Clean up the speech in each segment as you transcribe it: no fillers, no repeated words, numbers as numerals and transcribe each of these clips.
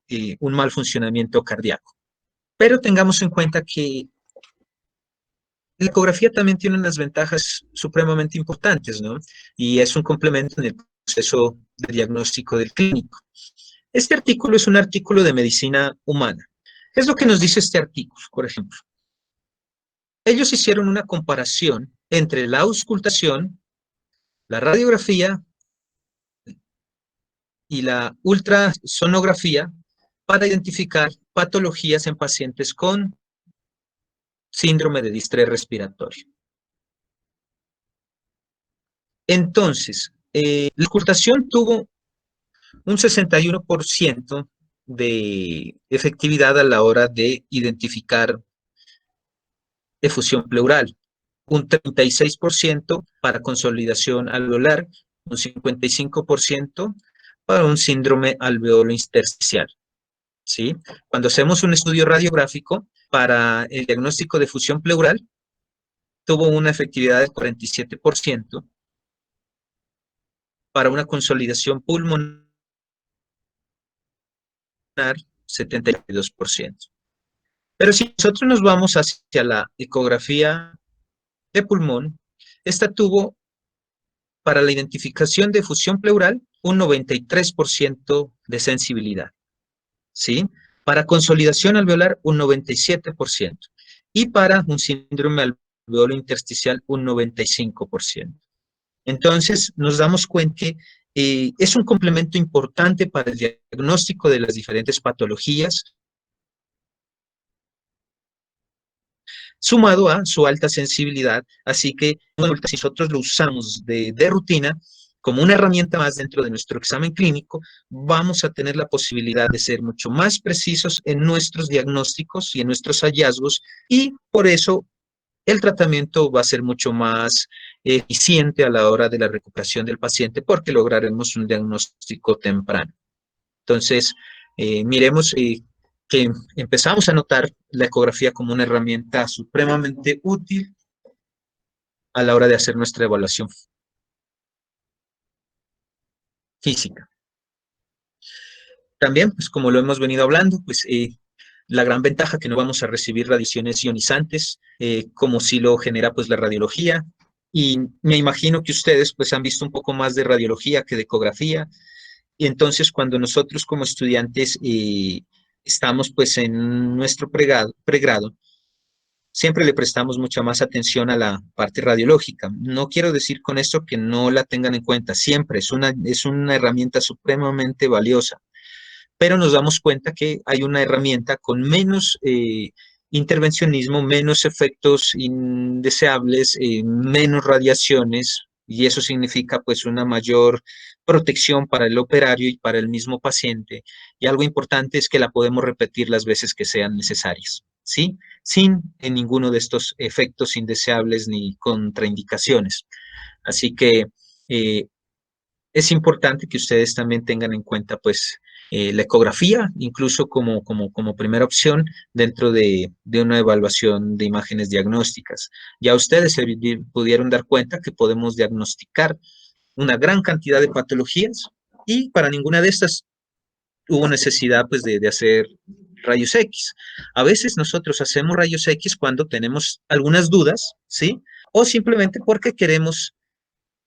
tuvo un mal funcionamiento cardíaco. Pero tengamos en cuenta que la ecografía también tiene unas ventajas supremamente importantes, ¿no? Y es un complemento en el proceso de diagnóstico del clínico. Este artículo es un artículo de medicina humana. ¿Qué es lo que nos dice este artículo, por ejemplo? Ellos hicieron una comparación entre la auscultación, la radiografía y la ultrasonografía para identificar patologías en pacientes con síndrome de distrés respiratorio. Entonces, la auscultación tuvo un 61% de efectividad a la hora de identificar efusión pleural, un 36% para consolidación alveolar, un 55% para un síndrome alveolo intersticial. ¿Sí? Cuando hacemos un estudio radiográfico para el diagnóstico de efusión pleural, tuvo una efectividad del 47%, para una consolidación pulmonar 72%. Pero si nosotros nos vamos hacia la ecografía de pulmón, esta tuvo para la identificación de efusión pleural un 93% de sensibilidad, ¿sí? Para consolidación alveolar un 97% y para un síndrome alveolo intersticial un 95%. Entonces nos damos cuenta que es un complemento importante para el diagnóstico de las diferentes patologías, sumado a su alta sensibilidad, así que si nosotros lo usamos de rutina, como una herramienta más dentro de nuestro examen clínico, vamos a tener la posibilidad de ser mucho más precisos en nuestros diagnósticos y en nuestros hallazgos, y por eso el tratamiento va a ser mucho más eficiente a la hora de la recuperación del paciente porque lograremos un diagnóstico temprano. Entonces, miremos que empezamos a notar la ecografía como una herramienta supremamente útil a la hora de hacer nuestra evaluación física. También, pues como lo hemos venido hablando, pues la gran ventaja que no vamos a recibir radiaciones ionizantes, como si lo genera pues la radiología. Y me imagino que ustedes pues han visto un poco más de radiología que de ecografía. Y entonces cuando nosotros como estudiantes estamos pues en nuestro pregrado, siempre le prestamos mucha más atención a la parte radiológica. No quiero decir con esto que no la tengan en cuenta, siempre es una herramienta supremamente valiosa, pero nos damos cuenta que hay una herramienta con menos intervencionismo, menos efectos indeseables, menos radiaciones, y eso significa pues una mayor protección para el operario y para el mismo paciente. Y algo importante es que la podemos repetir las veces que sean necesarias, ¿sí? Sin ninguno de estos efectos indeseables ni contraindicaciones. Así que eh, es importante que ustedes también tengan en cuenta, pues, la ecografía, incluso como primera opción dentro de una evaluación de imágenes diagnósticas. Ya ustedes se pudieron dar cuenta que podemos diagnosticar una gran cantidad de patologías y para ninguna de estas hubo necesidad, pues, de hacer rayos X. A veces nosotros hacemos rayos X cuando tenemos algunas dudas, ¿sí? O simplemente porque queremos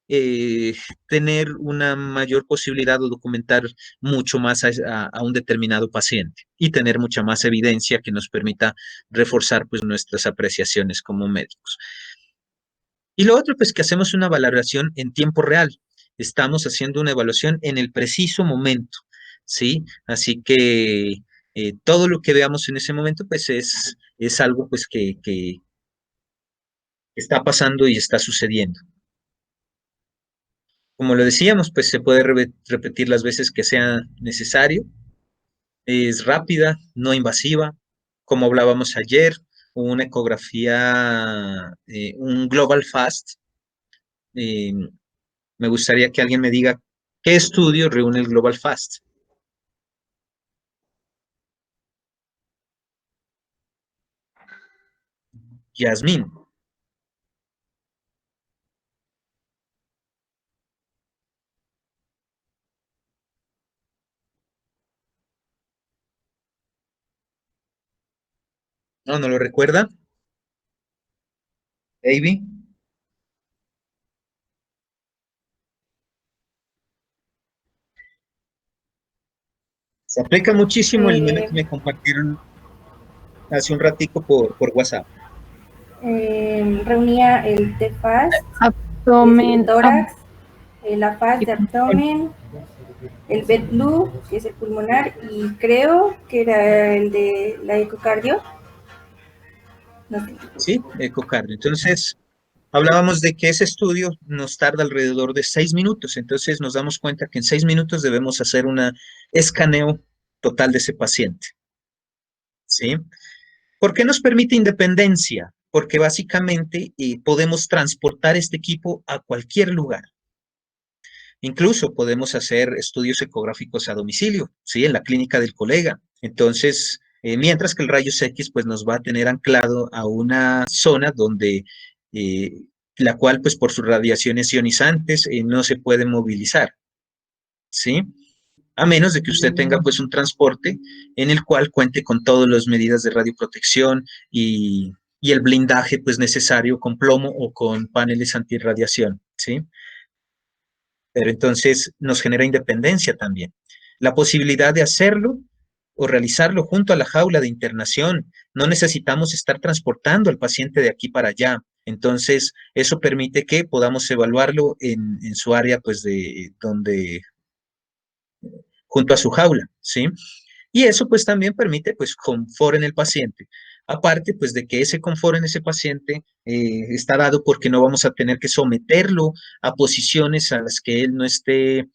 eh, tener una mayor posibilidad de documentar mucho más a un determinado paciente y tener mucha más evidencia que nos permita reforzar pues nuestras apreciaciones como médicos. Y lo otro, pues que hacemos una valoración en tiempo real. Estamos haciendo una evaluación en el preciso momento, ¿sí? Así que todo lo que veamos en ese momento, pues es algo pues que está pasando y está sucediendo. Como lo decíamos, pues se puede repetir las veces que sea necesario. Es rápida, no invasiva. Como hablábamos ayer, una ecografía, un Global Fast. eh, Me gustaría que alguien me diga qué estudio reúne el Global Fast. Yasmín. ¿No? ¿No lo recuerda, Davy? Se aplica muchísimo el meme Eh, que me compartieron hace un ratico por WhatsApp. reunía el TFAST, que es el Abdomen, tórax, la faz de abdomen. abdomen, el BetBlue, que es el pulmonar, y creo que era el de la ecocardio. No sé. Sí, ecocardio. Entonces, hablábamos de que ese estudio nos tarda alrededor de 6 minutos. Entonces, nos damos cuenta que en 6 minutos debemos hacer un escaneo total de ese paciente. ¿Sí? ¿Por qué nos permite independencia? Porque básicamente podemos transportar este equipo a cualquier lugar. Incluso podemos hacer estudios ecográficos a domicilio, ¿sí? En la clínica del colega. Entonces, mientras que el rayos X pues nos va a tener anclado a una zona donde eh, la cual pues por sus radiaciones ionizantes no se puede movilizar, ¿sí? A menos de que usted tenga pues un transporte en el cual cuente con todas las medidas de radioprotección y el blindaje pues necesario con plomo o con paneles antirradiación, ¿sí? Pero entonces nos genera independencia también. La posibilidad de hacerlo o realizarlo junto a la jaula de internación. No necesitamos estar transportando al paciente de aquí para allá. Entonces, eso permite que podamos evaluarlo en su área, pues, de donde, junto a su jaula, ¿sí? Y eso, pues, también permite, pues, confort en el paciente. Aparte, pues, de que ese confort en ese paciente está dado porque no vamos a tener que someterlo a posiciones a las que él no esté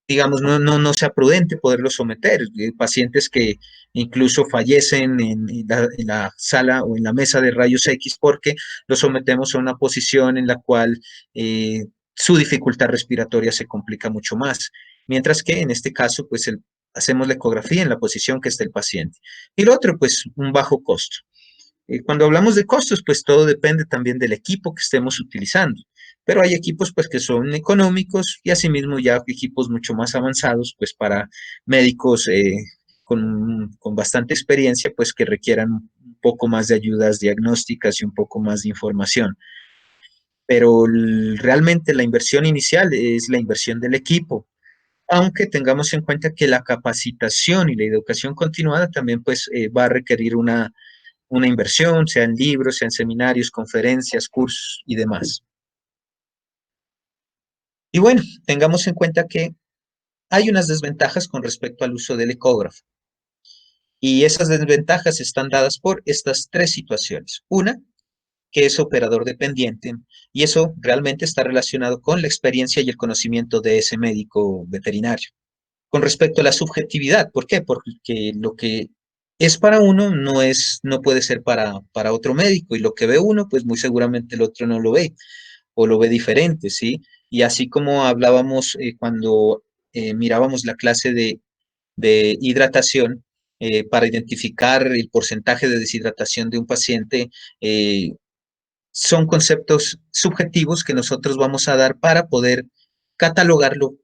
digamos, no sea prudente poderlo someter. Pacientes que incluso fallecen en la sala o en la mesa de rayos X porque los sometemos a una posición en la cual su dificultad respiratoria se complica mucho más. Mientras que en este caso, pues hacemos la ecografía en la posición que está el paciente. Y lo otro, pues un bajo costo. Cuando hablamos de costos, pues todo depende también del equipo que estemos utilizando. Pero hay equipos pues que son económicos y asimismo ya equipos mucho más avanzados pues para médicos con bastante experiencia pues que requieran un poco más de ayudas diagnósticas y un poco más de información. Pero realmente la inversión inicial es la inversión del equipo, aunque tengamos en cuenta que la capacitación y la educación continuada también pues va a requerir una inversión, sea en libros, sea en seminarios, conferencias, cursos y demás. Y bueno, tengamos en cuenta que hay unas desventajas con respecto al uso del ecógrafo. Y esas desventajas están dadas por estas tres situaciones. Una, que es operador dependiente, y eso realmente está relacionado con la experiencia y el conocimiento de ese médico veterinario. Con respecto a la subjetividad, ¿por qué? Porque lo que es para uno no puede ser para otro médico, y lo que ve uno, pues muy seguramente el otro no lo ve o lo ve diferente, ¿sí? Y así como hablábamos cuando mirábamos la clase de hidratación, para identificar el porcentaje de deshidratación de un paciente, son conceptos subjetivos que nosotros vamos a dar para poder catalogarlo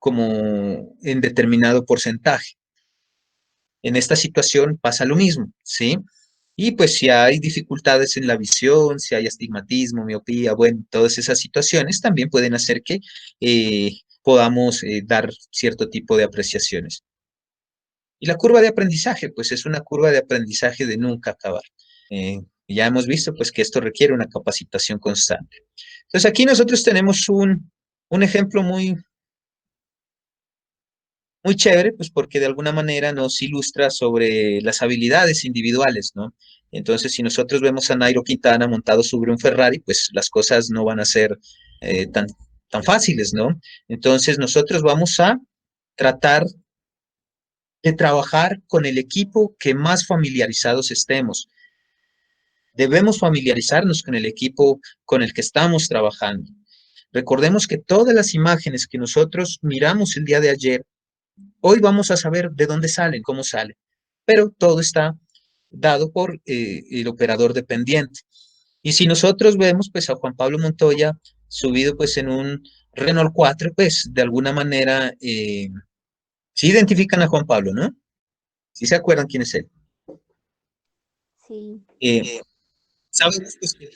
como en determinado porcentaje. En esta situación pasa lo mismo, ¿sí? Y pues si hay dificultades en la visión, si hay astigmatismo, miopía, bueno, todas esas situaciones también pueden hacer que podamos dar cierto tipo de apreciaciones. Y la curva de aprendizaje, pues es una curva de aprendizaje de nunca acabar. Ya hemos visto pues que esto requiere una capacitación constante. Entonces aquí nosotros tenemos un ejemplo muy chévere, pues porque de alguna manera nos ilustra sobre las habilidades individuales, ¿no? Entonces, si nosotros vemos a Nairo Quintana montado sobre un Ferrari, pues las cosas no van a ser tan fáciles, ¿no? Entonces, nosotros vamos a tratar de trabajar con el equipo que más familiarizados estemos. Debemos familiarizarnos con el equipo con el que estamos trabajando. Recordemos que todas las imágenes que nosotros miramos el día de ayer, hoy vamos a saber de dónde salen, cómo salen, pero todo está dado por el operador dependiente. Y si nosotros vemos pues a Juan Pablo Montoya subido pues en un Renault 4, pues de alguna manera sí identifican a Juan Pablo, ¿no? ¿Sí se acuerdan quién es él? Sí. Eh, ¿Saben? Pues, que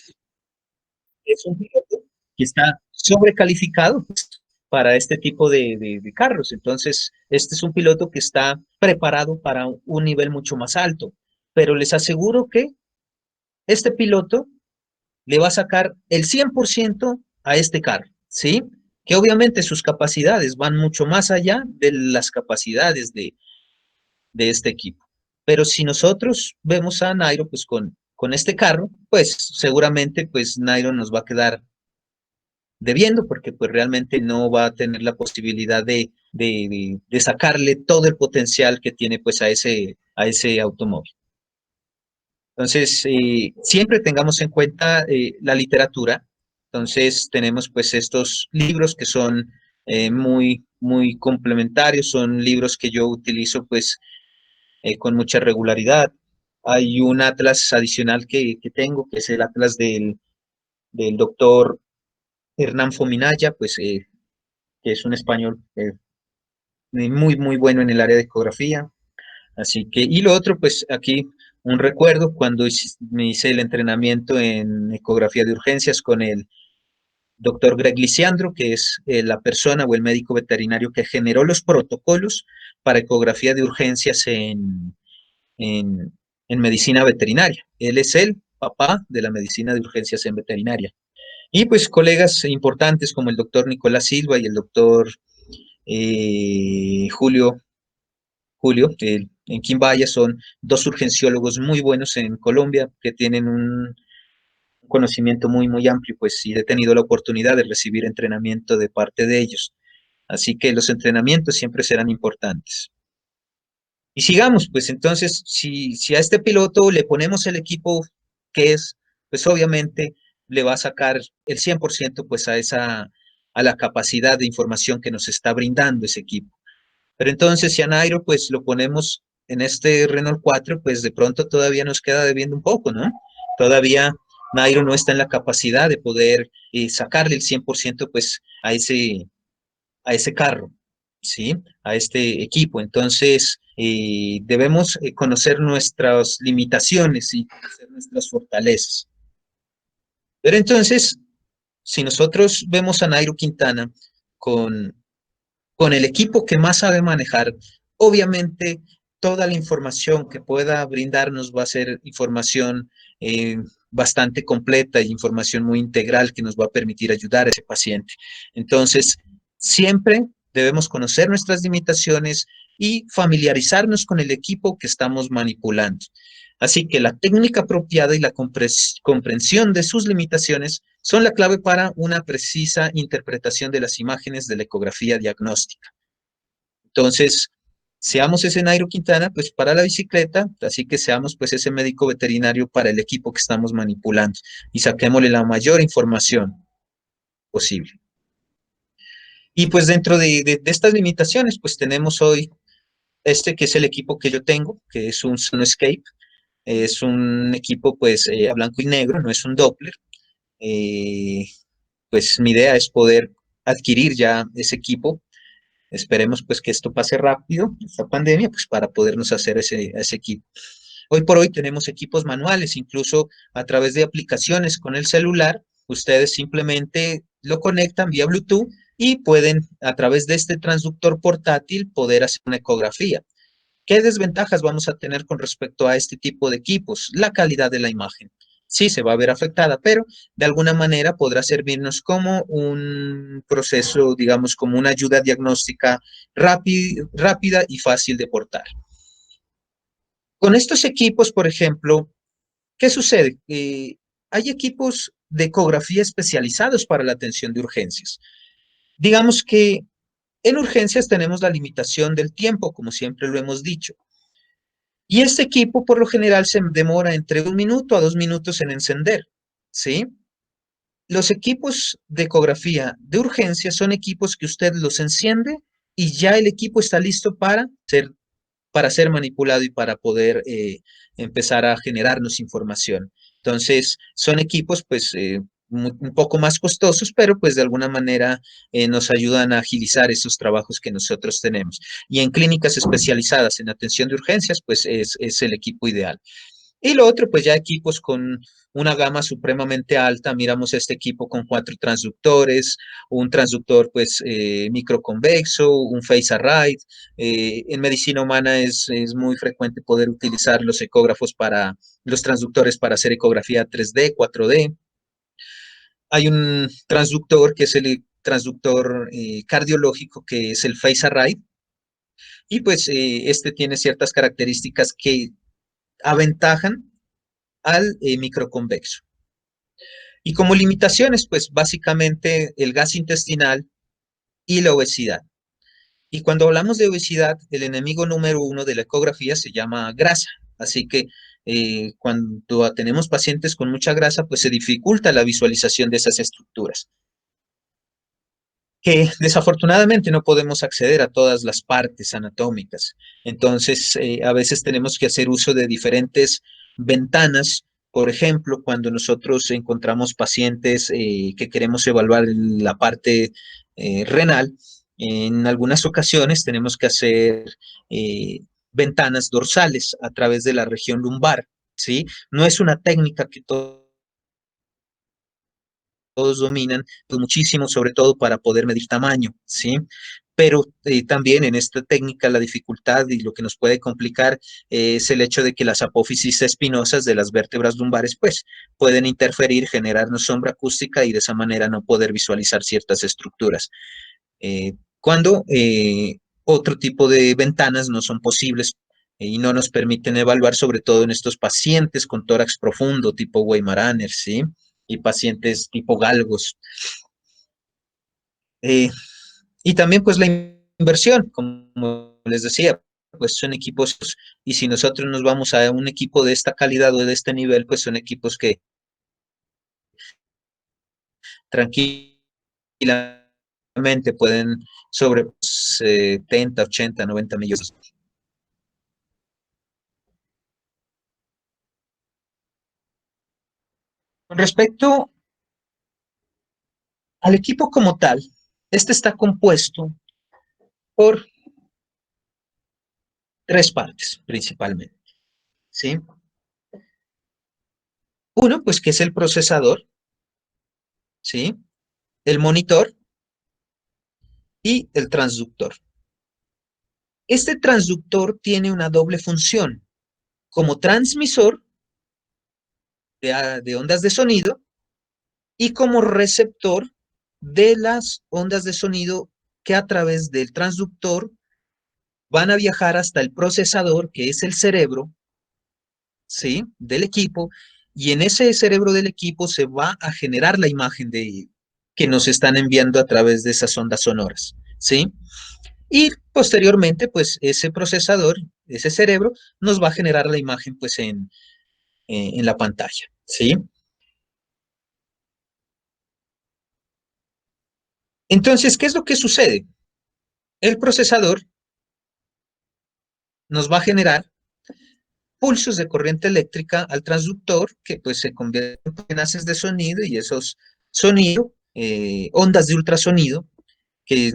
es un piloto que está sobrecalificado para este tipo de carros. Entonces, este es un piloto que está preparado para un nivel mucho más alto. Pero les aseguro que este piloto le va a sacar el 100% a este carro, ¿sí? Que obviamente sus capacidades van mucho más allá de las capacidades de este equipo. Pero si nosotros vemos a Nairo pues con este carro, pues seguramente pues Nairo nos va a quedar debiendo porque pues realmente no va a tener la posibilidad de sacarle todo el potencial que tiene pues a ese automóvil. Entonces, siempre tengamos en cuenta la literatura. Entonces, tenemos pues estos libros que son muy complementarios, son libros que yo utilizo pues con mucha regularidad. Hay un atlas adicional que tengo, que es el atlas del doctor Hernán Fominaya, pues que es un español muy bueno en el área de ecografía. Así que, y lo otro, pues aquí un recuerdo cuando me hice el entrenamiento en ecografía de urgencias con el doctor Greg Lisiandro, que es la persona o el médico veterinario que generó los protocolos para ecografía de urgencias en, en medicina veterinaria. Él es el papá de la medicina de urgencias en veterinaria. Y pues colegas importantes como el doctor Nicolás Silva y el doctor Julio, en Quimbaya, son dos urgenciólogos muy buenos en Colombia que tienen un conocimiento muy amplio, pues y he tenido la oportunidad de recibir entrenamiento de parte de ellos. Así que los entrenamientos siempre serán importantes. Y sigamos, pues entonces, si a este piloto le ponemos el equipo que es, pues obviamente le va a sacar el 100% pues a la capacidad de información que nos está brindando ese equipo. Pero entonces, si a Nairo pues lo ponemos en este Renault 4, pues de pronto todavía nos queda debiendo un poco, ¿no? Todavía Nairo no está en la capacidad de poder sacarle el 100% pues a ese carro, ¿sí? A este equipo. Entonces, debemos conocer nuestras limitaciones y conocer nuestras fortalezas. Pero entonces, si nosotros vemos a Nairo Quintana con con el equipo que más sabe manejar, obviamente toda la información que pueda brindarnos va a ser información bastante completa y información muy integral que nos va a permitir ayudar a ese paciente. Entonces, siempre debemos conocer nuestras limitaciones y familiarizarnos con el equipo que estamos manipulando. Así que la técnica apropiada y la comprensión de sus limitaciones son la clave para una precisa interpretación de las imágenes de la ecografía diagnóstica. Entonces, seamos ese Nairo Quintana, pues para la bicicleta, así que seamos pues ese médico veterinario para el equipo que estamos manipulando y saquémosle la mayor información posible. Y pues dentro de estas limitaciones, pues tenemos hoy este que es el equipo que yo tengo, que es un Sunscape, es un equipo pues a blanco y negro, no es un Doppler. Eh, pues mi idea es poder adquirir ya ese equipo. Esperemos pues que esto pase rápido, esta pandemia, pues para podernos hacer ese equipo. Hoy por hoy tenemos equipos manuales, incluso a través de aplicaciones con el celular, ustedes simplemente lo conectan vía Bluetooth y pueden a través de este transductor portátil poder hacer una ecografía. ¿Qué desventajas vamos a tener con respecto a este tipo de equipos? La calidad de la imagen. Sí, se va a ver afectada, pero de alguna manera podrá servirnos como un proceso, digamos, como una ayuda diagnóstica rápida y fácil de portar. Con estos equipos, por ejemplo, ¿qué sucede? Hay equipos de ecografía especializados para la atención de urgencias. Digamos que en urgencias tenemos la limitación del tiempo, como siempre lo hemos dicho. Y este equipo por lo general se demora entre 1 minuto a 2 minutos en encender, ¿sí? Los equipos de ecografía de urgencia son equipos que usted los enciende y ya el equipo está listo para ser manipulado y para poder empezar a generarnos información. Entonces, son equipos, pues, un poco más costosos, pero pues de alguna manera nos ayudan a agilizar esos trabajos que nosotros tenemos. Y en clínicas especializadas en atención de urgencias, pues es el equipo ideal. Y lo otro, pues ya equipos con una gama supremamente alta. Miramos este equipo con 4 transductores, un transductor pues microconvexo, un phase array. En medicina humana es muy frecuente poder utilizar los ecógrafos para, los transductores para hacer ecografía 3D, 4D. Hay un transductor que es el transductor cardiológico, que es el phase array. Y pues este tiene ciertas características que aventajan al microconvexo. Y como limitaciones, pues básicamente el gas intestinal y la obesidad. Y cuando hablamos de obesidad, el enemigo número uno de la ecografía se llama grasa. Así que cuando tenemos pacientes con mucha grasa, pues se dificulta la visualización de esas estructuras, que desafortunadamente no podemos acceder a todas las partes anatómicas. Entonces, a veces tenemos que hacer uso de diferentes ventanas. Por ejemplo, cuando nosotros encontramos pacientes que queremos evaluar la parte renal, en algunas ocasiones tenemos que hacer ventanas dorsales a través de la región lumbar, ¿sí? No es una técnica que todos dominan, pues muchísimo, sobre todo para poder medir tamaño, ¿sí? Pero también en esta técnica la dificultad y lo que nos puede complicar es el hecho de que las apófisis espinosas de las vértebras lumbares pues pueden interferir, generarnos sombra acústica y de esa manera no poder visualizar ciertas estructuras. Cuando otro tipo de ventanas no son posibles y no nos permiten evaluar, sobre todo en estos pacientes con tórax profundo, tipo Weimaraner, ¿sí? Y pacientes tipo galgos. Y también pues la inversión, como les decía, pues son equipos, y si nosotros nos vamos a un equipo de esta calidad o de este nivel, pues son equipos que tranquilamente pueden sobre 70, 80, 90 millones. Con respecto al equipo como tal, este está compuesto por 3 partes principalmente, ¿sí? Uno, pues que es el procesador, ¿sí? El monitor y el transductor. Este transductor tiene una doble función, como transmisor de ondas de sonido y como receptor de las ondas de sonido que a través del transductor van a viajar hasta el procesador, que es el cerebro, ¿sí? Del equipo, y en ese cerebro del equipo se va a generar la imagen que nos están enviando a través de esas ondas sonoras, ¿sí? Y posteriormente, pues ese procesador, ese cerebro, nos va a generar la imagen pues en la pantalla, ¿sí? Entonces, ¿qué es lo que sucede? El procesador nos va a generar pulsos de corriente eléctrica al transductor que pues se convierten en haces de sonido y esos sonidos, ondas de ultrasonido que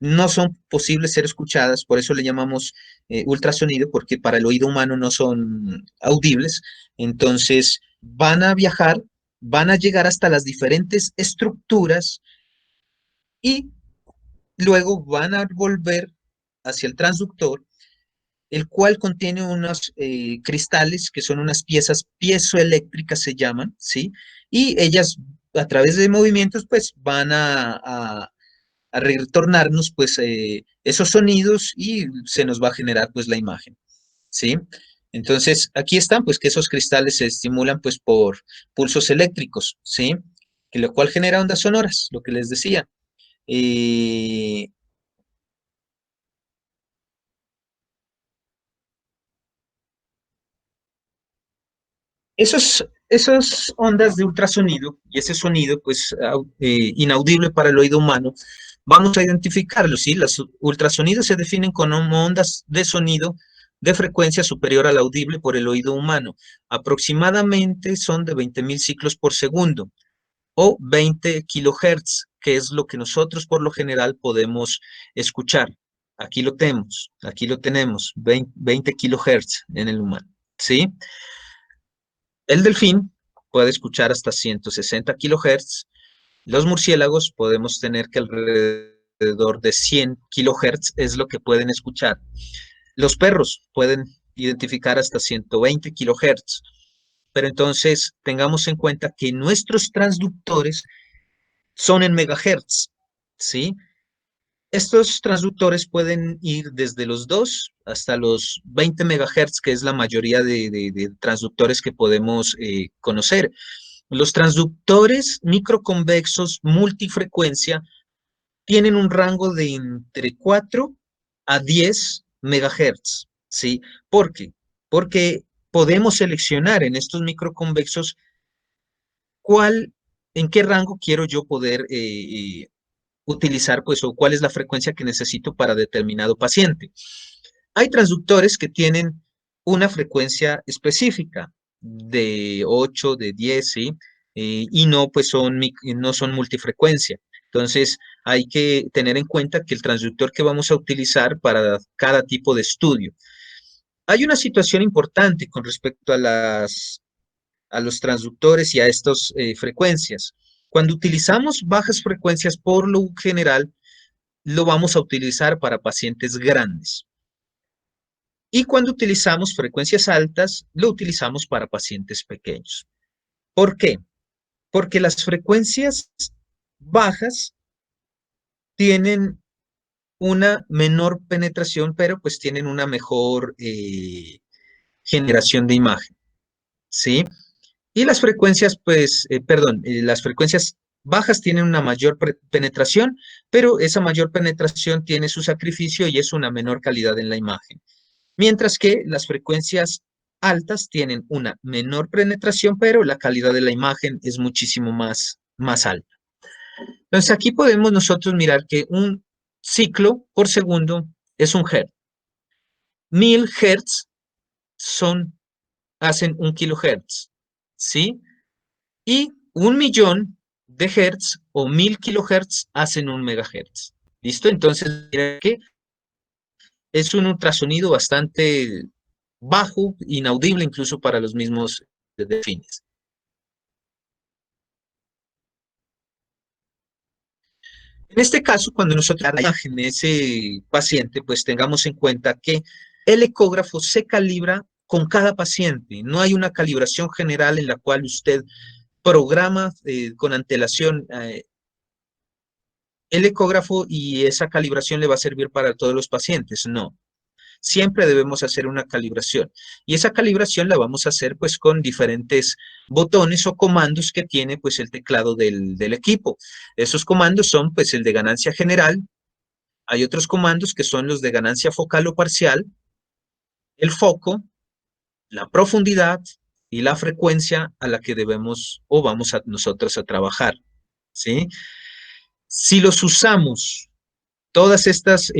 no son posibles ser escuchadas, por eso le llamamos ultrasonido, porque para el oído humano no son audibles. Entonces van a viajar, van a llegar hasta las diferentes estructuras y luego van a volver hacia el transductor, el cual contiene unos cristales que son unas piezas piezoeléctricas, se llaman, ¿sí? Y ellas, a través de movimientos, pues van a retornarnos, pues, esos sonidos y se nos va a generar, pues, la imagen, ¿sí? Entonces, aquí están, pues, que esos cristales se estimulan, pues, por pulsos eléctricos, ¿sí? Que lo cual genera ondas sonoras, lo que les decía. Eh, Esos ondas de ultrasonido y ese sonido, pues, inaudible para el oído humano, vamos a identificarlos, ¿sí? Los ultrasonidos se definen como ondas de sonido de frecuencia superior al audible por el oído humano. Aproximadamente son de 20.000 ciclos por segundo o 20 kilohertz, que es lo que nosotros por lo general podemos escuchar. Aquí lo tenemos, 20 kilohertz en el humano, ¿sí? El delfín puede escuchar hasta 160 kilohertz. Los murciélagos podemos tener que alrededor de 100 kilohertz es lo que pueden escuchar. Los perros pueden identificar hasta 120 kilohertz. Pero entonces tengamos en cuenta que nuestros transductores son en megahertz, ¿sí? Estos transductores pueden ir desde los 2 hasta los 20 megahertz, que es la mayoría de transductores que podemos conocer. Los transductores microconvexos multifrecuencia tienen un rango de entre 4 a 10 megahertz, ¿sí? ¿Por qué? Porque podemos seleccionar en estos microconvexos en qué rango quiero yo poder utilizar, pues, o cuál es la frecuencia que necesito para determinado paciente. Hay transductores que tienen una frecuencia específica de 8, de 10, ¿sí? Y no, pues, no son multifrecuencia. Entonces, hay que tener en cuenta que el transductor que vamos a utilizar para cada tipo de estudio. Hay una situación importante con respecto a los transductores y a estas frecuencias. Cuando utilizamos bajas frecuencias, por lo general, lo vamos a utilizar para pacientes grandes. Y cuando utilizamos frecuencias altas, lo utilizamos para pacientes pequeños. ¿Por qué? Porque las frecuencias bajas tienen una menor penetración, pero pues tienen una mejor generación de imagen, ¿sí? Y las frecuencias, pues, las frecuencias bajas tienen una mayor penetración, pero esa mayor penetración tiene su sacrificio y es una menor calidad en la imagen. Mientras que las frecuencias altas tienen una menor penetración, pero la calidad de la imagen es muchísimo más alta. Entonces aquí podemos nosotros mirar que un ciclo por segundo es un hertz. 1000 hertz hacen un kilohertz, ¿sí? Y 1.000.000 de hertz o 1000 kilohertz hacen un megahertz. ¿Listo? Entonces, mira que es un ultrasonido bastante bajo, inaudible incluso para los mismos delfines. En este caso, cuando nosotros la imagen de ese paciente, pues tengamos en cuenta que el ecógrafo se calibra con cada paciente. No hay una calibración general en la cual usted programa con antelación el ecógrafo y esa calibración le va a servir para todos los pacientes. No, siempre debemos hacer una calibración y esa calibración la vamos a hacer pues con diferentes botones o comandos que tiene pues el teclado del equipo. Esos comandos son pues el de ganancia general, hay otros comandos que son los de ganancia focal o parcial, el foco, la profundidad y la frecuencia a la que debemos o vamos a nosotros a trabajar, ¿sí? Si los usamos todas estas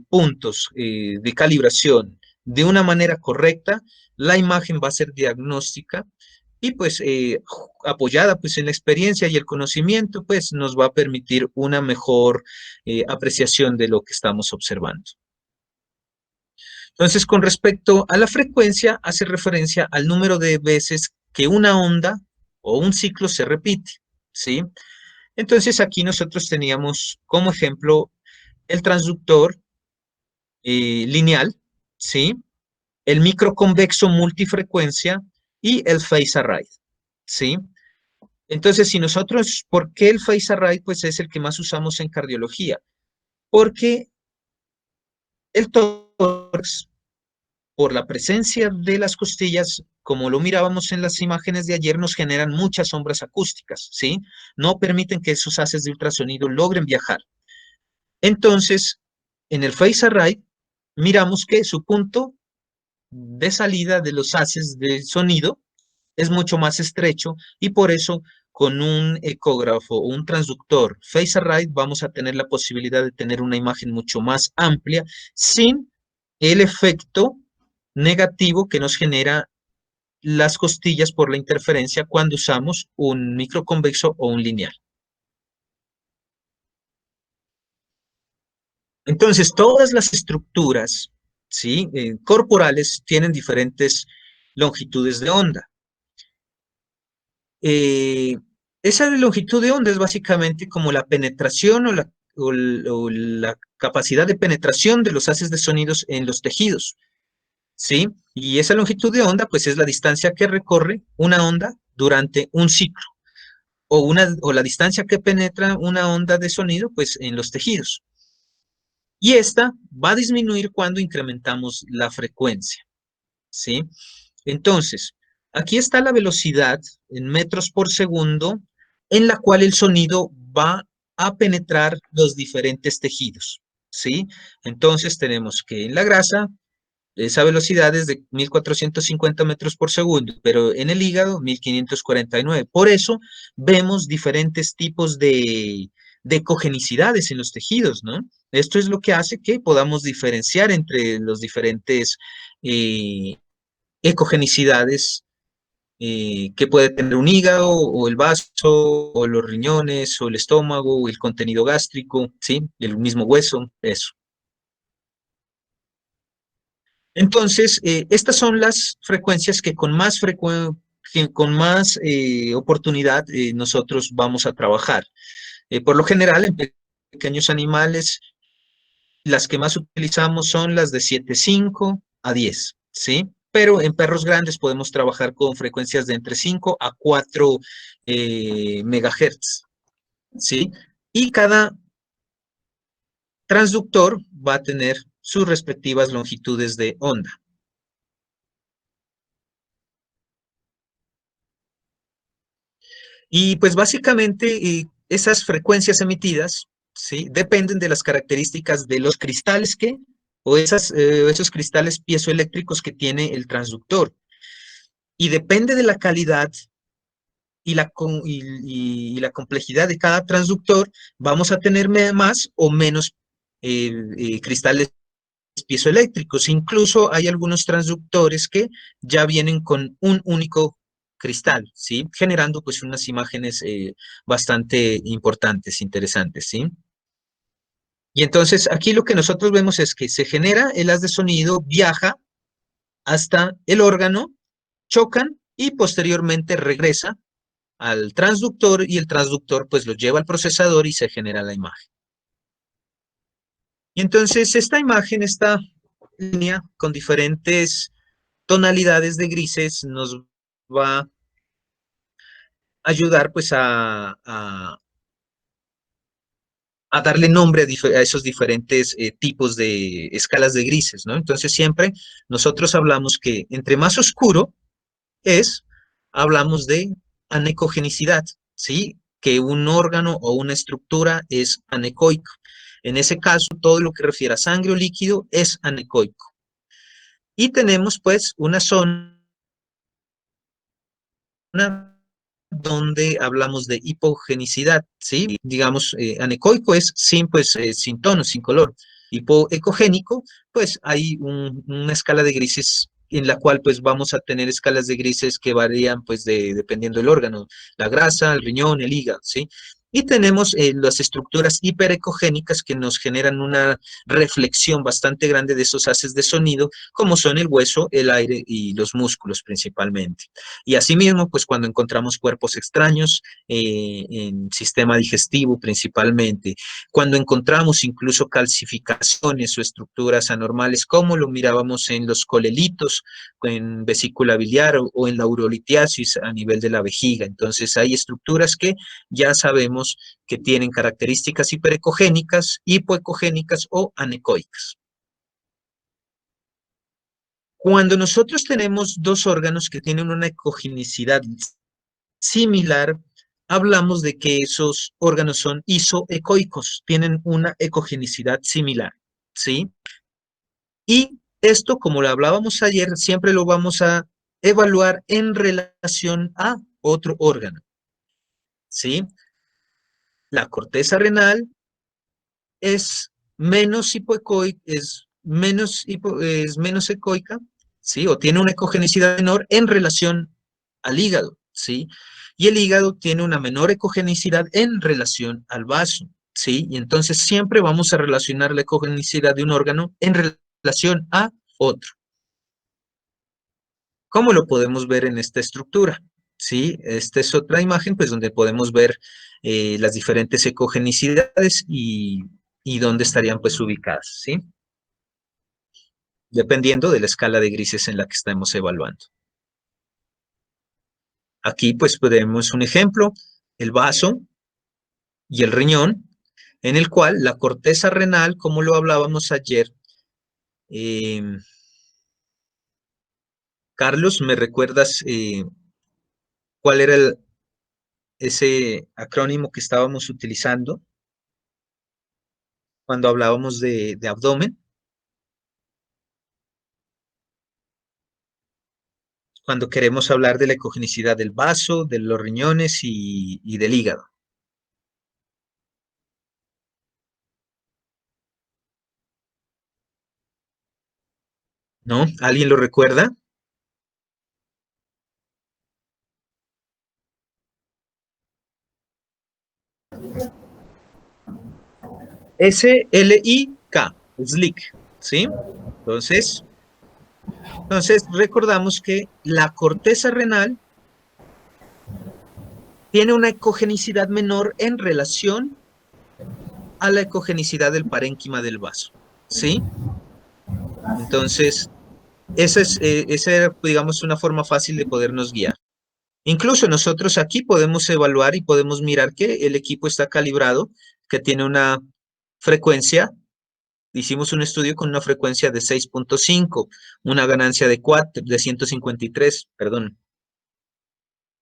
puntos de calibración de una manera correcta, la imagen va a ser diagnóstica y pues apoyada pues en la experiencia y el conocimiento pues nos va a permitir una mejor apreciación de lo que estamos observando. Entonces, con respecto a la frecuencia, hace referencia al número de veces que una onda o un ciclo se repite, ¿sí? Entonces, aquí nosotros teníamos como ejemplo el transductor lineal, ¿sí? El microconvexo multifrecuencia y el phase array, ¿sí? Entonces, si nosotros, ¿por qué el phase array? Pues es el que más usamos en cardiología, porque el tórax, por la presencia de las costillas, como lo mirábamos en las imágenes de ayer, nos generan muchas sombras acústicas, ¿sí? No permiten que esos haces de ultrasonido logren viajar. Entonces, en el phase array, miramos que su punto de salida de los haces de sonido es mucho más estrecho y por eso con un ecógrafo o un transductor phase array vamos a tener la posibilidad de tener una imagen mucho más amplia sin el efecto negativo que nos genera las costillas por la interferencia cuando usamos un microconvexo o un lineal. Entonces, todas las estructuras, ¿sí? Corporales tienen diferentes longitudes de onda. Eh, Esa longitud de onda es básicamente como la penetración o la capacidad de penetración de los haces de sonidos en los tejidos, ¿sí? Y esa longitud de onda, pues es la distancia que recorre una onda durante un ciclo, o la distancia que penetra una onda de sonido, pues en los tejidos. Y esta va a disminuir cuando incrementamos la frecuencia, ¿sí? Entonces, aquí está la velocidad en metros por segundo en la cual el sonido va a penetrar los diferentes tejidos, ¿sí? Entonces tenemos que en la grasa esa velocidad es de 1450 metros por segundo, pero en el hígado 1549. Por eso vemos diferentes tipos de ecogenicidades en los tejidos, ¿no? Esto es lo que hace que podamos diferenciar entre los diferentes eh, ecogenicidades que puede tener un hígado o el vaso o los riñones o el estómago o el contenido gástrico, ¿sí? El mismo hueso, eso. Entonces, estas son las frecuencias que con más oportunidad nosotros vamos a trabajar. Por lo general, en pequeños animales, las que más utilizamos son las de 7,5 a 10, ¿sí? Pero en perros grandes podemos trabajar con frecuencias de entre 5 a 4 megahertz, ¿sí? Y cada transductor va a tener sus respectivas longitudes de onda. Y pues básicamente esas frecuencias emitidas, ¿sí? Dependen de las características de los cristales o esos cristales piezoeléctricos que tiene el transductor. Y depende de la calidad y la complejidad de cada transductor, vamos a tener más o menos cristales piezoeléctricos. Incluso hay algunos transductores que ya vienen con un único cristal, ¿sí? Generando pues unas imágenes bastante importantes, interesantes, ¿sí? Y entonces aquí lo que nosotros vemos es que se genera el haz de sonido, viaja hasta el órgano, chocan y posteriormente regresa al transductor y el transductor pues lo lleva al procesador y se genera la imagen. Y entonces esta imagen, esta línea con diferentes tonalidades de grises nos va a ayudar pues a darle nombre a esos diferentes tipos de escalas de grises, ¿no? Entonces siempre nosotros hablamos que entre más oscuro es, hablamos de anecogenicidad, ¿sí? Que un órgano o una estructura es anecoico. En ese caso, todo lo que refiere a sangre o líquido es anecoico. Y tenemos pues una zona donde hablamos de hipogenicidad, ¿sí? Digamos, anecoico es sin tono, sin color. Hipoecogénico, pues hay una escala de grises en la cual pues vamos a tener escalas de grises que varían pues dependiendo del órgano, la grasa, el riñón, el hígado, ¿sí? Y tenemos las estructuras hiperecogénicas que nos generan una reflexión bastante grande de esos haces de sonido, como son el hueso, el aire y los músculos principalmente. Y asimismo, pues cuando encontramos cuerpos extraños en sistema digestivo principalmente, cuando encontramos incluso calcificaciones o estructuras anormales, como lo mirábamos en los colelitos, en vesícula biliar o en la urolitiasis a nivel de la vejiga. Entonces hay estructuras que ya sabemos que tienen características hiperecogénicas, hipoecogénicas o anecoicas. Cuando nosotros tenemos dos órganos que tienen una ecogenicidad similar, hablamos de que esos órganos son isoecoicos, tienen una ecogenicidad similar, ¿sí? Y esto, como lo hablábamos ayer, siempre lo vamos a evaluar en relación a otro órgano, ¿sí? La corteza renal es menos ecoica, ¿sí? O tiene una ecogenicidad menor en relación al hígado, ¿sí? Y el hígado tiene una menor ecogenicidad en relación al vaso, ¿sí? Y entonces siempre vamos a relacionar la ecogenicidad de un órgano en relación a otro. ¿Cómo lo podemos ver en esta estructura? ¿Sí? Esta es otra imagen, pues, donde podemos ver las diferentes ecogenicidades y dónde estarían, pues, ubicadas, ¿sí? Dependiendo de la escala de grises en la que estemos evaluando. Aquí, pues, podemos un ejemplo, el vaso y el riñón, en el cual la corteza renal, como lo hablábamos ayer, eh, Carlos, ¿me recuerdas cuál era ese acrónimo que estábamos utilizando cuando hablábamos de abdomen? Cuando queremos hablar de la ecogenicidad del vaso, de los riñones y del hígado, ¿no? ¿Alguien lo recuerda? SLIK, SLIK, ¿sí? Entonces, entonces recordamos que la corteza renal tiene una ecogenicidad menor en relación a la ecogenicidad del parénquima del vaso, ¿sí? Entonces, esa era, digamos, una forma fácil de podernos guiar. Incluso nosotros aquí podemos evaluar y podemos mirar que el equipo está calibrado, que tiene una frecuencia, hicimos un estudio con una frecuencia de 6.5, una ganancia de 4, de 153, perdón,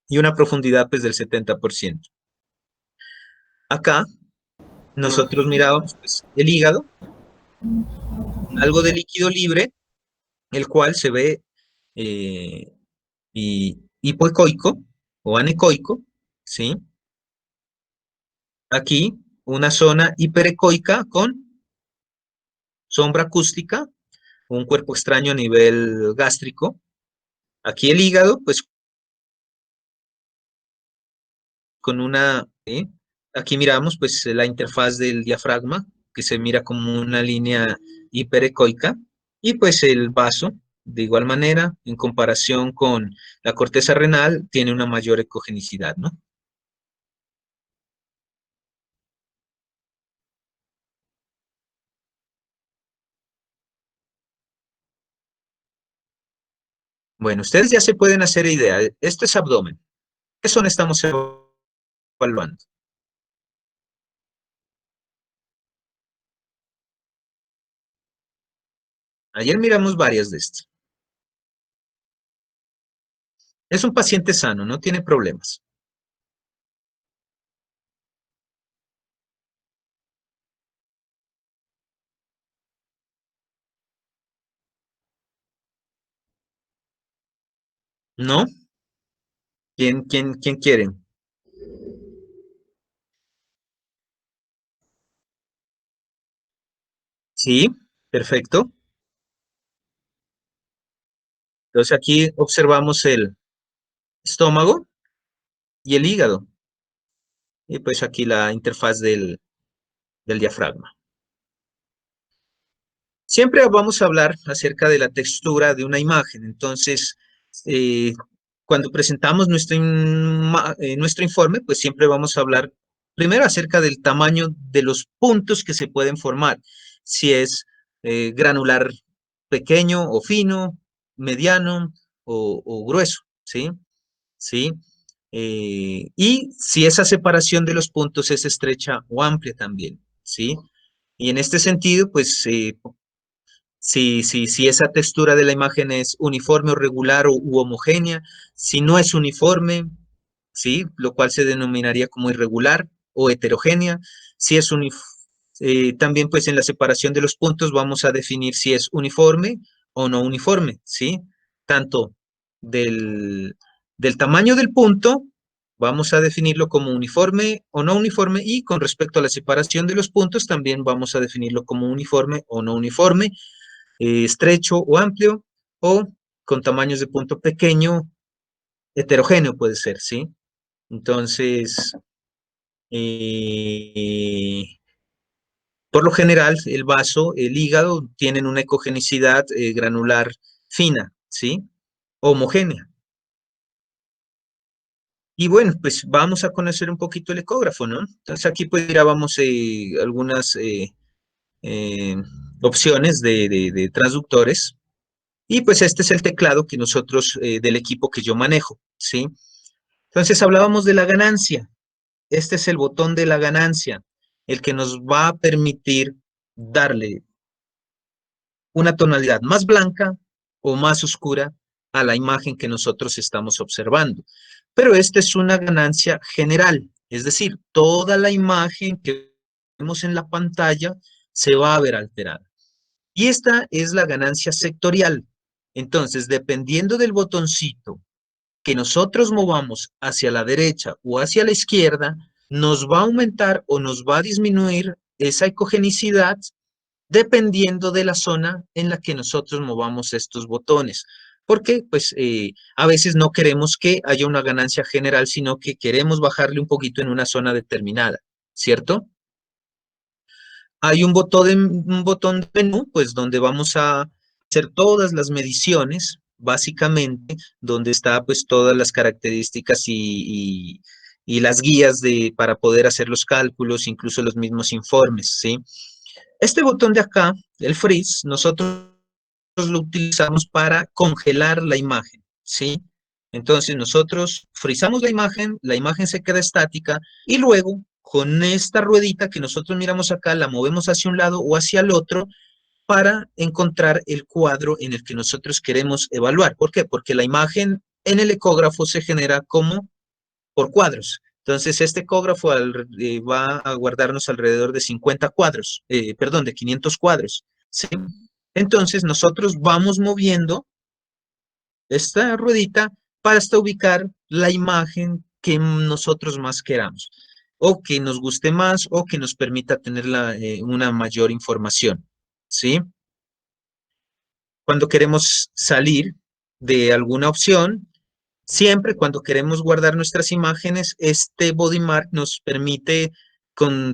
y una profundidad pues del 70%. Acá nosotros mirábamos pues, el hígado, algo de líquido libre, el cual se ve eh, hipoecoico o anecoico, ¿sí? Aquí una zona hiperecoica con sombra acústica, un cuerpo extraño a nivel gástrico. Aquí el hígado, pues con una, ¿sí? Aquí miramos pues la interfaz del diafragma, que se mira como una línea hiperecoica, y pues el vaso, de igual manera, en comparación con la corteza renal, tiene una mayor ecogenicidad, ¿no? Bueno, ustedes ya se pueden hacer idea. Esto es abdomen. ¿Qué zona estamos evaluando? Ayer miramos varias de estas. Es un paciente sano, no tiene problemas. ¿No? ¿Quién quiere? Sí, perfecto. Entonces aquí observamos el estómago y el hígado. Y pues aquí la interfaz del diafragma. Siempre vamos a hablar acerca de la textura de una imagen. Entonces, eh, cuando presentamos nuestro informe, pues siempre vamos a hablar primero acerca del tamaño de los puntos que se pueden formar. Si es granular pequeño o fino, mediano o grueso, ¿sí? ¿Sí? Y si esa separación de los puntos es estrecha o amplia también, ¿sí? Y en este sentido, pues si esa textura de la imagen es uniforme o regular u homogénea, si no es uniforme, ¿sí? Lo cual se denominaría como irregular o heterogénea. Si es también pues en la separación de los puntos vamos a definir si es uniforme o no uniforme, ¿sí? Tanto del, del tamaño del punto, vamos a definirlo como uniforme o no uniforme y con respecto a la separación de los puntos también vamos a definirlo como uniforme o no uniforme, estrecho o amplio, o con tamaños de punto pequeño, heterogéneo puede ser, ¿sí? Entonces, eh, por lo general, el vaso, el hígado, tienen una ecogenicidad granular fina, ¿sí? Homogénea. Y bueno, pues vamos a conocer un poquito el ecógrafo, ¿no? Entonces aquí pues mirábamos algunas eh, opciones de transductores. Y pues este es el teclado que nosotros, del equipo que yo manejo, ¿sí? Entonces hablábamos de la ganancia. Este es el botón de la ganancia, el que nos va a permitir darle una tonalidad más blanca o más oscura a la imagen que nosotros estamos observando. Pero esta es una ganancia general, es decir, toda la imagen que vemos en la pantalla se va a ver alterada. Y esta es la ganancia sectorial. Entonces, dependiendo del botoncito que nosotros movamos hacia la derecha o hacia la izquierda, nos va a aumentar o nos va a disminuir esa ecogenicidad dependiendo de la zona en la que nosotros movamos estos botones. Porque, pues, a veces no queremos que haya una ganancia general, sino que queremos bajarle un poquito en una zona determinada, ¿cierto? Hay un botón de menú, pues, donde vamos a hacer todas las mediciones, básicamente, donde está, pues, todas las características y las guías para poder hacer los cálculos, incluso los mismos informes, ¿sí? Este botón de acá, el freeze, nosotros lo utilizamos para congelar la imagen, ¿sí? Entonces nosotros frizamos la imagen se queda estática y luego con esta ruedita que nosotros miramos acá, la movemos hacia un lado o hacia el otro para encontrar el cuadro en el que nosotros queremos evaluar. ¿Por qué? Porque la imagen en el ecógrafo se genera como por cuadros. Entonces, este ecógrafo va a guardarnos alrededor de 50 cuadros, perdón, de 500 cuadros, ¿sí? Entonces, nosotros vamos moviendo esta ruedita para hasta ubicar la imagen que nosotros más queramos, o que nos guste más, o que nos permita tener una mayor información, ¿sí? Cuando queremos salir de alguna opción, siempre cuando queremos guardar nuestras imágenes, este body mark nos permite,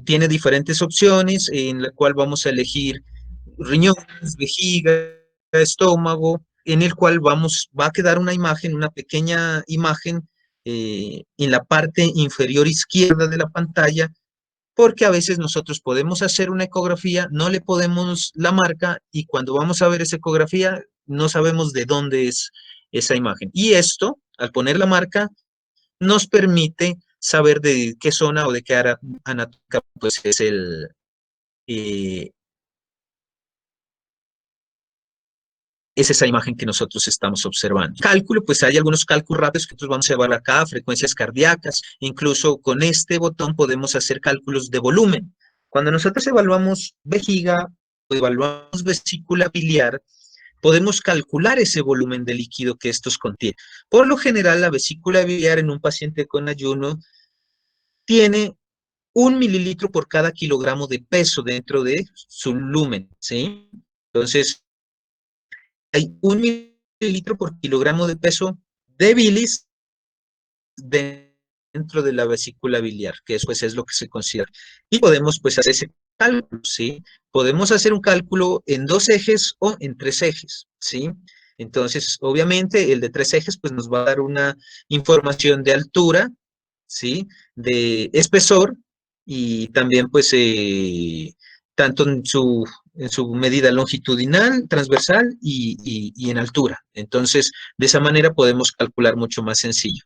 tiene diferentes opciones en la cual vamos a elegir riñones, vejiga, estómago, en el cual va a quedar una imagen, una pequeña imagen en la parte inferior izquierda de la pantalla, porque a veces nosotros podemos hacer una ecografía, no le podemos la marca y cuando vamos a ver esa ecografía no sabemos de dónde es esa imagen. Y esto, al poner la marca, nos permite saber de qué zona o de qué área anatómica pues, eh, es esa imagen que nosotros estamos observando. Cálculo, pues hay algunos cálculos rápidos que nosotros vamos a evaluar acá, frecuencias cardíacas, incluso con este botón podemos hacer cálculos de volumen. Cuando nosotros evaluamos vejiga o evaluamos vesícula biliar, podemos calcular ese volumen de líquido que estos contienen. Por lo general, la vesícula biliar en un paciente con ayuno tiene 1 mililitro por cada kilogramo de peso dentro de su lumen, ¿sí? Entonces, hay 1 mililitro por kilogramo de peso de bilis dentro de la vesícula biliar, que después es lo que se considera. Y podemos pues hacer ese cálculo, ¿sí? Podemos hacer un cálculo en 2 ejes o en 3 ejes, ¿sí? Entonces, obviamente, el de 3 ejes pues nos va a dar una información de altura, ¿sí? De espesor y también pues tanto en su medida longitudinal, transversal y en altura. Entonces, de esa manera podemos calcular mucho más sencillo.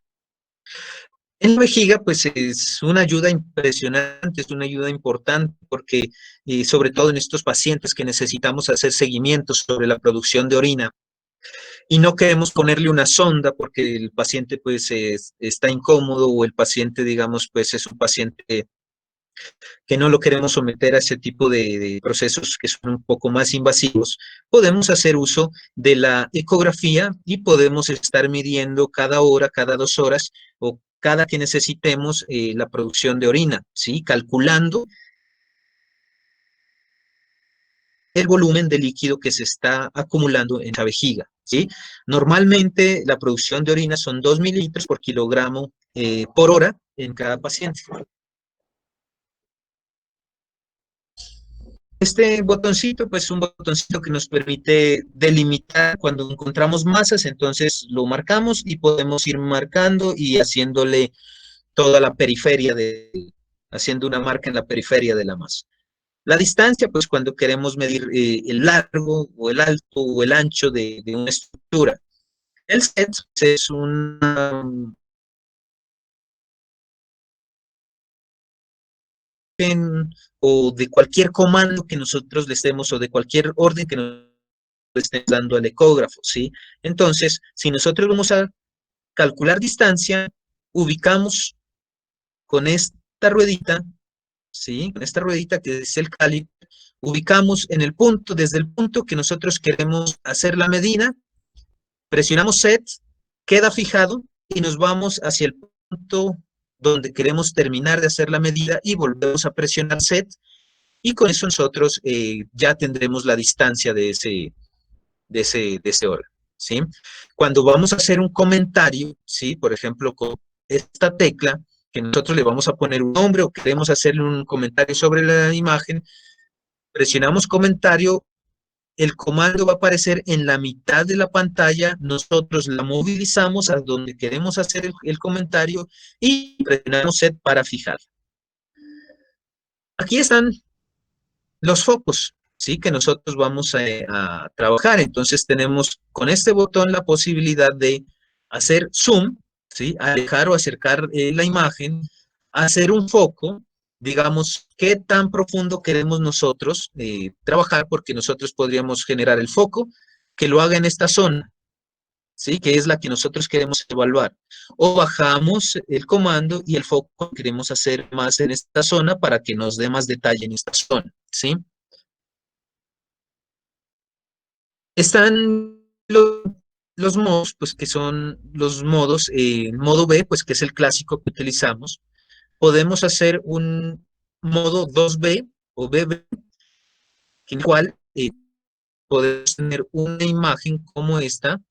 En la vejiga, pues es una ayuda impresionante, es una ayuda importante porque, sobre todo en estos pacientes que necesitamos hacer seguimiento sobre la producción de orina y no queremos ponerle una sonda porque el paciente pues está incómodo o el paciente, digamos, pues es un paciente que no lo queremos someter a ese tipo de procesos que son un poco más invasivos, podemos hacer uso de la ecografía y podemos estar midiendo cada hora, cada 2 horas o cada que necesitemos la producción de orina, ¿sí? Calculando el volumen de líquido que se está acumulando en la vejiga, ¿sí? Normalmente la producción de orina son 2 mililitros por kilogramo por hora en cada paciente. Este botoncito, pues un botoncito que nos permite delimitar cuando encontramos masas, entonces lo marcamos y podemos ir marcando y haciéndole toda la periferia haciendo una marca en la periferia de la masa. La distancia, pues cuando queremos medir el largo o el alto o el ancho de una estructura. El set es una o de cualquier comando que nosotros le estemos o de cualquier orden que nos estén dando al ecógrafo, ¿sí? Entonces, si nosotros vamos a calcular distancia, ubicamos con esta ruedita, ¿sí? Con esta ruedita que es el calibre, ubicamos en el punto, desde el punto que nosotros queremos hacer la medida, presionamos set, queda fijado y nos vamos hacia el punto donde queremos terminar de hacer la medida y volvemos a presionar set y con eso nosotros ya tendremos la distancia de ese órgano, ¿sí? Cuando vamos a hacer un comentario, ¿sí? Por ejemplo, con esta tecla, que nosotros le vamos a poner un nombre o queremos hacerle un comentario sobre la imagen, presionamos comentario, el comando va a aparecer en la mitad de la pantalla, nosotros la movilizamos a donde queremos hacer el comentario y presionamos set para fijar. Aquí están los focos, ¿sí? Que nosotros vamos a trabajar. Entonces tenemos con este botón la posibilidad de hacer zoom, ¿sí? Alejar o acercar la imagen, hacer un foco, digamos, qué tan profundo queremos nosotros trabajar, porque nosotros podríamos generar el foco que lo haga en esta zona, ¿sí? Que es la que nosotros queremos evaluar. O bajamos el comando y el foco queremos hacer más en esta zona para que nos dé más detalle en esta zona, ¿sí? Están los modos, pues que son los modos, modo B, pues que es el clásico que utilizamos. Podemos hacer un modo 2B o BB, en el cual podemos tener una imagen como esta,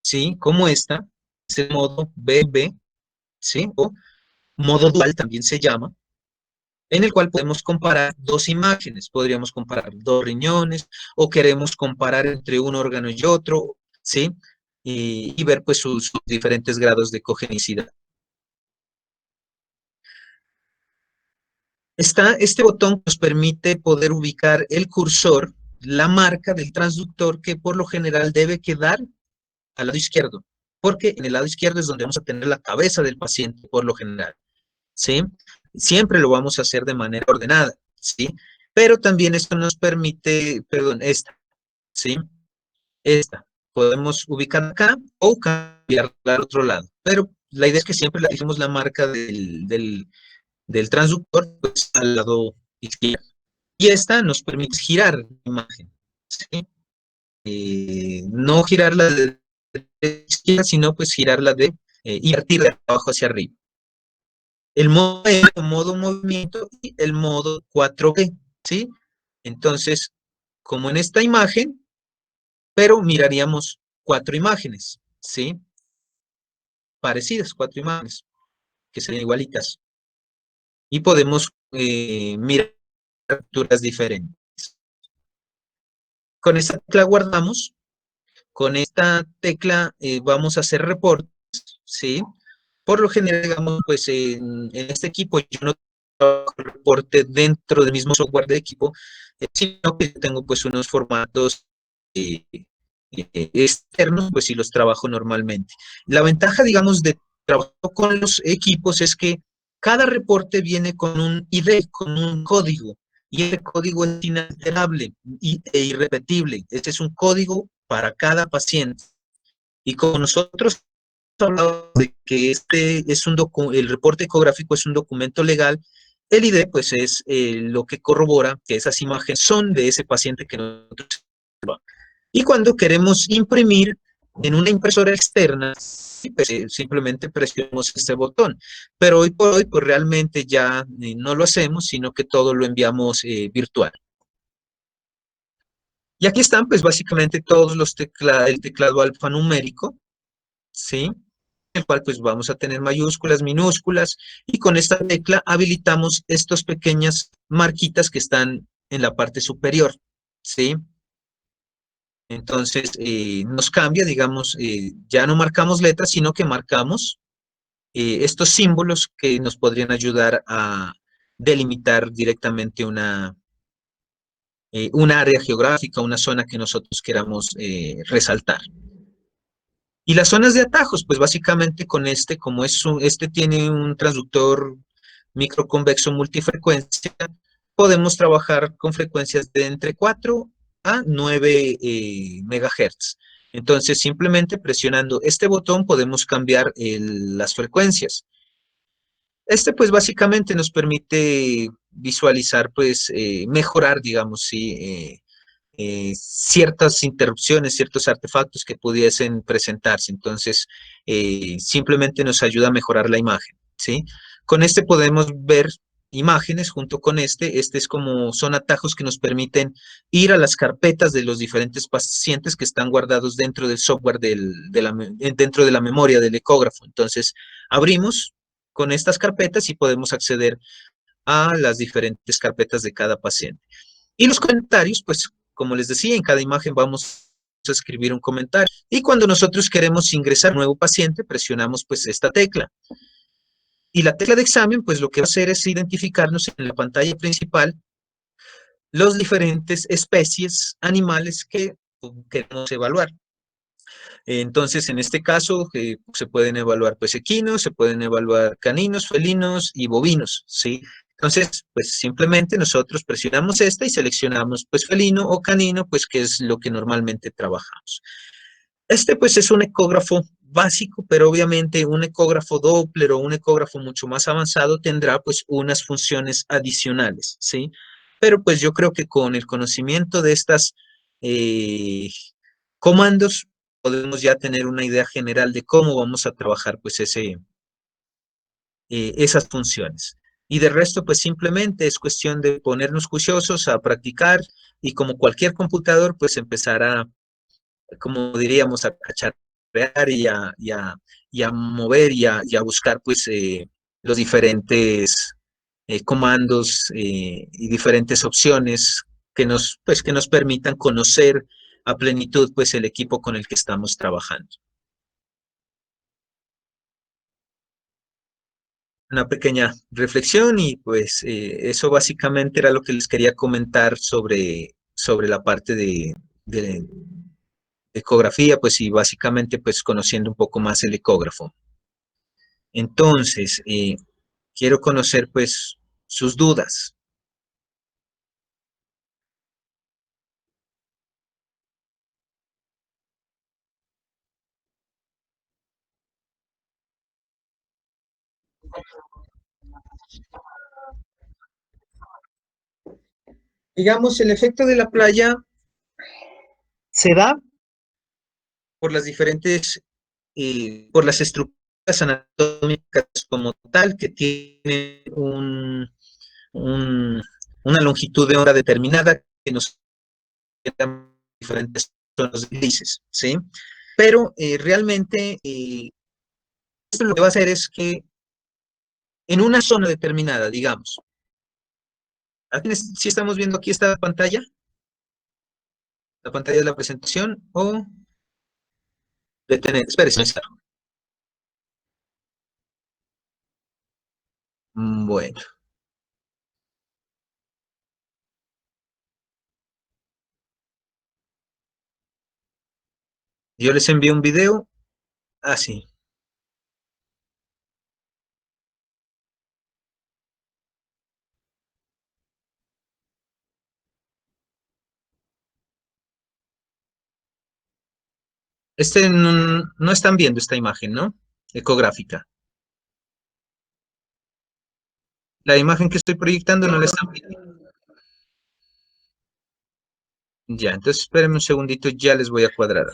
¿sí? Como esta, es el modo BB, ¿sí? O modo dual también se llama, en el cual podemos comparar dos imágenes, podríamos comparar dos riñones, o queremos comparar entre un órgano y otro, ¿sí? Y ver pues sus diferentes grados de cogenicidad. Está este botón que nos permite poder ubicar el cursor, la marca del transductor que por lo general debe quedar al lado izquierdo, porque en el lado izquierdo es donde vamos a tener la cabeza del paciente por lo general, ¿sí? Siempre lo vamos a hacer de manera ordenada, ¿sí? Pero también esto nos permite, perdón, esta, ¿sí? Esta. Podemos ubicar acá o cambiarla al otro lado. Pero la idea es que siempre le dejemos la marca del transductor pues, al lado izquierdo. Y esta nos permite girar la imagen, ¿sí? No girarla de izquierda, sino pues girarla invertir de abajo hacia arriba. El modo E, modo movimiento y el modo 4B, ¿sí? Entonces, como en esta imagen, pero miraríamos cuatro imágenes, ¿sí? Parecidas, cuatro imágenes, que serían igualitas. Y podemos mirar capturas diferentes. Con esta tecla guardamos, con esta tecla vamos a hacer reportes, ¿sí? Por lo general, digamos, pues en este equipo yo no trabajo el reporte dentro del mismo software de equipo, sino que tengo pues unos formatos eh, externos, pues sí los trabajo normalmente. La ventaja, digamos, de trabajar con los equipos es que cada reporte viene con un ID, con un código, y ese código es inalterable e irrepetible. Este es un código para cada paciente. Y como nosotros hablado de que el reporte ecográfico es un documento legal, el ID pues es lo que corrobora que esas imágenes son de ese paciente que nosotros. Y cuando queremos imprimir en una impresora externa, pues, simplemente presionamos este botón. Pero hoy por hoy pues realmente ya no lo hacemos, sino que todo lo enviamos virtual. Y aquí están, pues básicamente todos los el teclado alfanumérico, ¿sí? El cual pues vamos a tener mayúsculas, minúsculas, y con esta tecla habilitamos estas pequeñas marquitas que están en la parte superior, ¿sí? Entonces nos cambia, digamos, ya no marcamos letras, sino que marcamos estos símbolos que nos podrían ayudar a delimitar directamente un área geográfica, una zona que nosotros queramos resaltar. Y las zonas de atajos, pues básicamente con este, como este tiene un transductor microconvexo multifrecuencia, podemos trabajar con frecuencias de entre 4 a 9 megahertz. Entonces, simplemente presionando este botón podemos cambiar las frecuencias. Este, pues, básicamente nos permite visualizar, pues, mejorar, digamos, sí, ciertas interrupciones, ciertos artefactos que pudiesen presentarse. Entonces, simplemente nos ayuda a mejorar la imagen, ¿sí? Con este podemos ver imágenes junto con este. Este es como, son atajos que nos permiten ir a las carpetas de los diferentes pacientes que están guardados dentro del software dentro de la memoria del ecógrafo. Entonces, abrimos con estas carpetas y podemos acceder a las diferentes carpetas de cada paciente. Y los comentarios, pues, como les decía, en cada imagen vamos a escribir un comentario. Y cuando nosotros queremos ingresar a un nuevo paciente, presionamos pues esta tecla. Y la tecla de examen, pues lo que va a hacer es identificarnos en la pantalla principal los diferentes especies animales que queremos evaluar. Entonces, en este caso, se pueden evaluar pues equinos, se pueden evaluar caninos, felinos y bovinos, ¿sí? Entonces, pues simplemente nosotros presionamos esta y seleccionamos pues felino o canino, pues que es lo que normalmente trabajamos. Este pues es un ecógrafo básico, pero obviamente un ecógrafo Doppler o un ecógrafo mucho más avanzado tendrá pues unas funciones adicionales, ¿sí? Pero pues yo creo que con el conocimiento de estas eh, comandos podemos ya tener una idea general de cómo vamos a trabajar pues esas funciones. Y de resto, pues simplemente es cuestión de ponernos juiciosos a practicar y como cualquier computador, pues empezar a, como diríamos, a cacharrear y a mover y a buscar pues los diferentes comandos y diferentes opciones pues, que nos permitan conocer a plenitud pues el equipo con el que estamos trabajando. Una pequeña reflexión y pues eso básicamente era lo que les quería comentar sobre la parte de ecografía, pues y básicamente pues conociendo un poco más el ecógrafo. Entonces, quiero conocer pues sus dudas. Digamos, el efecto de la playa se da por las diferentes, por las estructuras anatómicas como tal, que tienen un- una longitud de onda determinada que nos dan diferentes tonos grises, ¿sí? Pero realmente esto lo que va a hacer es que en una zona determinada, digamos, si estamos viendo aquí esta pantalla, la pantalla de la presentación, o detener, espérese, bueno, yo les envío un video así. No están viendo esta imagen, ¿no? Ecográfica. La imagen que estoy proyectando no la están viendo. Ya, entonces espérenme un segundito, ya les voy a cuadrar.